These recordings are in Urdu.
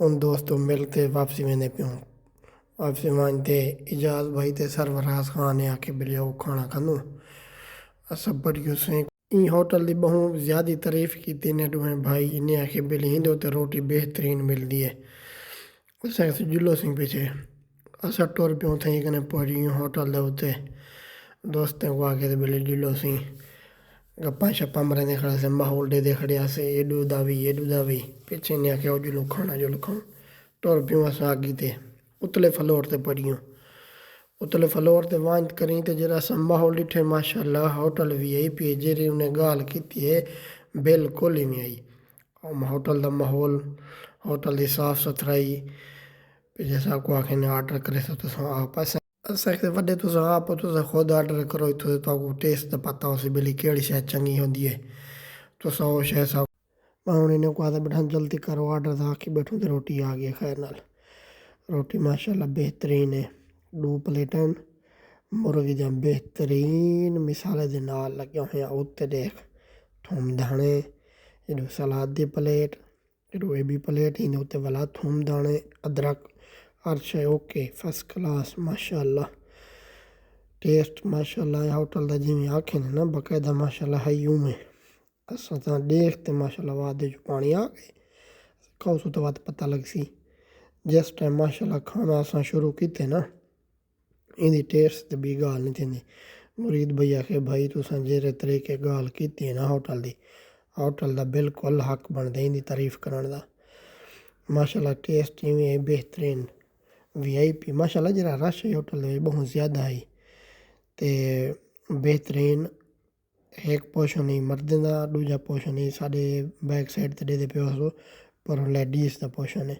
ان دوستوں مل کے واپسی ویندے پیوں واپسی وانتے اجاز بھائی تے سرفراز خان نے آکے بلیو کھانا کھانو اسا بڑیوں سے این ہوٹل دی بہت زیادہ تعریف کی نے دوہیں بھائی انہیں آکے بلی ہندو تے روٹی بہترین مل دی ہے اسا سے جلو سنگ پیچھے اسا ٹور پیوں تھے کنے پڑی ہوٹل دے ہوتے دوستیں کو آکے تے بلی جلو سنگ گپاں شپاں مرے کھڑے سے ماحول دے کھڑے سے ایڈو داوی پیچھے نے آکے جلو کھانا ٹور پیوں اسا آگی تے اتلے فلور تے پڑیوں اتلے فلور تے وانت کریں تے جرا سا ماحول ڈٹھے ماشاءاللہ ہوٹل وی آئی پی جیری انہیں گال کیتی ہے بالکل ہی نہیں آئی ہوٹل دا ماحول ہوٹل دی صاف ستھرائی جیسا کو آکھیں نے آرڈر کرے تو آپ اسا کہ وڈے تو آپ خود آرڈر کرو تو ٹیسٹ دا پتہ ہو سی بلی کیڑی شے چنگی ہوندی ہے تو وہ شے سا انہیں نے کو آدھا بیٹھا جلدی کرو آرڈر دا کے بیٹھوں تے روٹی آ گئی خیر نال روٹی ماشاءاللہ بہترین ہے 2 پلیٹاں مرغی دا بہترین مثالے دے نال لگے ہوئے اوتے دیکھ تھوم دھانے جدو سلاد دی پلیٹ جدو اے بھی پلیٹ ہی اوتے والا تھوم دھانے ادرک ہر شے اوکے فرسٹ کلاس ماشاءاللہ ٹیسٹ ماشاءاللہ ہوٹل دا جی میں آکھیں نا باقاعدہ ماشاءاللہ ہے یوں میں اساں تاں دیکھتے ماشاءاللہ وعدے جو پانی آ گئے کھاؤ سو تو بات پتہ لگ سی جس ٹائم ماشاءاللہ کھانا اساں شروع کیتے نا ان دی ٹیسٹ تے بھی گال نہیں تھیندی مرید بھیا کہ بھائی تساں جیرے طریقے گال کیتی ہے نا ہوٹل دا بالکل حق بندا ان دی تعریف کرن دا ماشاءاللہ ٹیسٹ ایویں بہترین وی آئی پی ماشاءاللہ جرا رش ہے ہوٹل دے بہت زیادہ ہے تے بہترین ایک پوشن ہی مردیں دا دوجا پوشن ہی ساڈے بیک سائڈ تے دے پیو سو پر لیڈیز دا پوشن ہے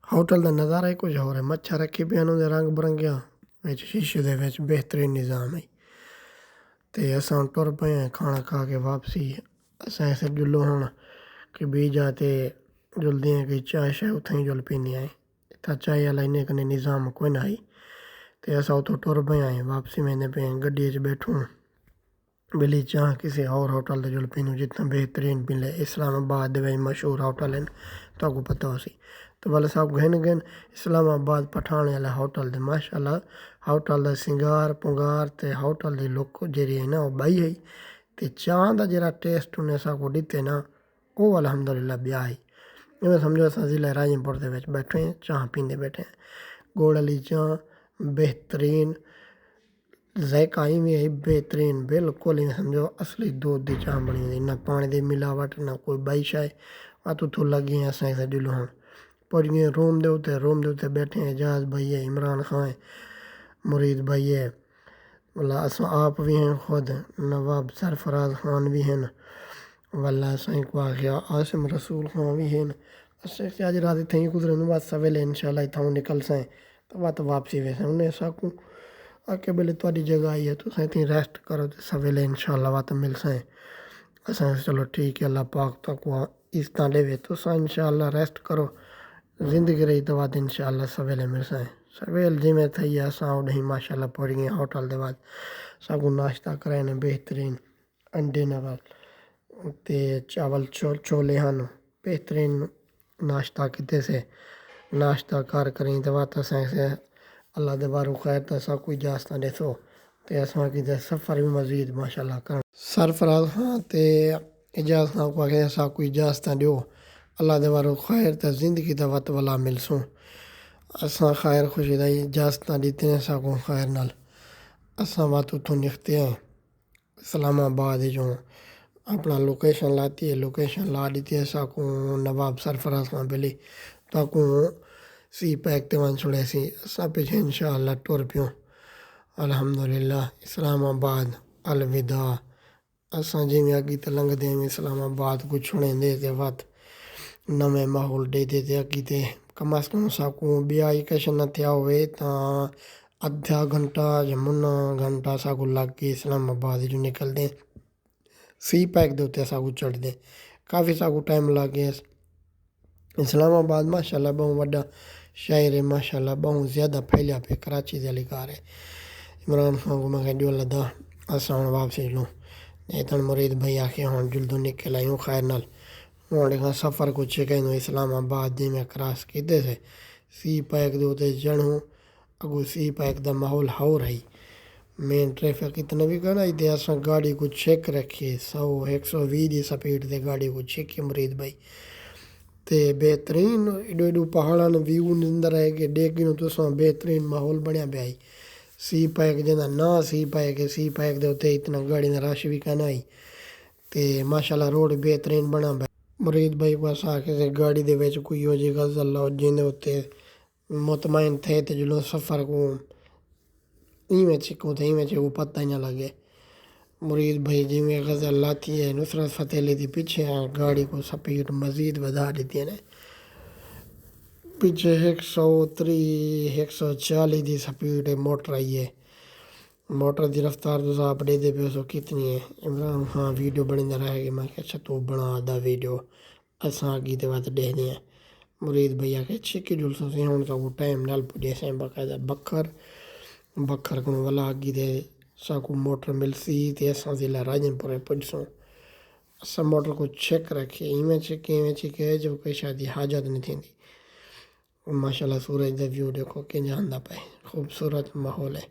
ہوٹل دا نظارہ ہی کچھ ہو رہا ہے مچھر رکھی پیانوں دے رنگ برنگیاں وچ شیشے دے وچ بہترین نظام ہے تے اساں ٹر پئے ہیں کھانا کھا کے واپسی اساں ایسے جلو ہن کہ بھی جاتے جلدی ہیں کہ چائے شے اتھیں جل پینی آئے تا چائے والا انہیں کنے نظام کوئی نہ آئی تے اساں اتھوں ٹر پئے ہیں واپسی میں نے پہ گڈی وچ بیٹھوں بلی چاہ کسی اور ہوٹل دے جل پینوں جتنا بہترین ملے اسلام آباد دے وچ مشہور ہوٹل ہیں تو کو پتہ ہو سی تو والے صاحب گھن اسلام آباد پٹھانے والا ہوٹل دے ماشاءاللہ ہوٹل دا سنگار پنگار تے ہوٹل دی لک جیری ہے نا وہ بائی ہے تے چاہ دا جرا ٹیسٹ انہیں سا کو دیتے نا وہ الحمدللہ بیا ہے میں سمجھو اساں ضلع راجم پور دے وچ بیٹھے ہیں چاہ پیندے بیٹھے ہیں گوڑ والی چاہ بہترین ذائقہ میں ہے بہترین بالکل ہی سمجھو اصلی دودھ دی چاہ بنی ہوئی نہ پانی دی ملاوٹ نہ کوئی بائی شے تو لگی ہیں اساں ایسے دلوں ہن پڑھیے روم دے اوتے بیٹھے ہیں اجاز بھائی ہے عمران خان مرید بھائی ہے والا اساں آپ بھی ہیں خود نواب سرفراز خان بھی ہیں والا اساں کو آگیا عاصم رسول خان بھی ہیں اساں اج رات تھیں گزرے نو بات سویلے انشاءاللہ تھاں نکل سائیں تو بات واپسی ویسے انہیں ساکوں آکے بلے تواڈی جگہ آئی ہے تو سائیں تھی ریسٹ کرو تو سویلے انشاءاللہ بات مل سائیں اساں چلو ٹھیک ہے اللہ پاک تقوی اس طرح دے تو سائیں انشاءاللہ ریسٹ کرو زندگی رہی تو بات انشاءاللہ سویلے مل سائیں سویل جی میں تھئی اساں نہیں ماشاءاللہ پڑھ گئے ہوٹل دے بعد ساکوں ناشتہ کرے نے بہترین انڈے نال تے چاول چھولے ہن بہترین ناشتہ کیتے سے ناشتہ کریں تے بات اساں سے اللہ دے بارو خیر تے سا کوئی اجازت دے سو تے اساں کی سفر بھی مزید ماشاءاللہ کر سرفراز ہاں تے اجازت نہ کو کہ سا کوئی اجازت دیو اللہ دے بارو خیر تے زندگی دا وت والا ملسوں اساں خیر خوشی دا اجازت دیتے ہیں سا کو خیر نال اساں بات اتھوں نکلتے ہیں اسلام آباد جو اپنا لوکیشن لاتی ہے لوکیشن لا دیتی ہے سا کو نواب سرفراز خان بلی تاکوں سی پیک تے ون چھڑے سی اساں پیچھے انشاءاللہ ٹر پیوں الحمدللہ اسلام آباد الوداع اساں جی میں اگی تے لنگھ دیں اسلام آباد کو چھڑیں دے تے وقت نویں ماحول دے تے اگی تے کم از کم ساکوں بیا ایکیشن نہ تھیا ہوئے تاں ادھا گھنٹہ یا منا گھنٹہ ساکوں لگ کے اسلام آباد جو نکل دیں سی پیک دے تے ساکوں چڑھ دیں کافی ساکوں ٹائم لگ گیا اسلام آباد ماشاءاللہ بہت وڈا شہر ہے ماشاءاللہ بہت زیادہ پھیلیا پہ کراچی دے لکار ہے عمران خان کو میں جو لدا اساں واپسی لوں ایتن مرید بھائی آکھے ہن جلدوں نکل آئیوں خیر نال ہوں کا سفر کچھ کہیں اسلام آباد جی میں کراس کیتے سے سی پیک دے اتنے چڑھوں اگو سی پیک دا ماحول ہو رہی مین ٹریفک اتنا بھی کرنا تے اساں گاڑی کو چیک رکھیے 100 120 دی سپیڈ تے گاڑی کو چیک مرید بھائی تے بہترین ایڈو ایڈو پہاڑاں ویو اندر ہے کہ ڈیگی نو تساں بہترین ماحول بنیا پیا ہے سی پیک جنہ نہ سی پیک دے اتنے اتنا گاڑی دا رش بھی کہنا آئی تے ماشاءاللہ روڈ بہترین بنا پیا مرید بھائی بس آ کے گاڑی دے وچ کوئی ہو جی غزل لاؤ جن اتنے مطمئن تھے تے جلو سفر کو ایویں چکو تے ایویں چکو پتہ ہی نہ لگے مرید بھائی جی میں غزل لاتی ہے نصرت فتح علی دی پیچھے گاڑی کو سپیڈ مزید بڑھا دیتی ہے پیچھے 130 140 دی سپیڈ موٹر آئی ہے موٹر دی رفتار تو آپ دے دے پہ سو کتنی ہے عمران خان ویڈیو بنی رہے گی میں کہ اچھا تو بنا دا ویڈیو اساں کی تے بات دیکھنے ہیں مرید بھیا کہ چھکی جلسوں سے ہون تو ٹائم نال پڑے سے باقاعدہ بکھر کو والا آگی دے ساکو موٹر ملسی تے اساں ضلع راجن پورے پجسوں اساں موٹر کو چیک رکھے ایویں چیک جو کوئی شادی حاجت نہیں تھی ماشاءاللہ سورج دا ویو دیکھو کہ جاندا پے خوبصورت ماحول ہے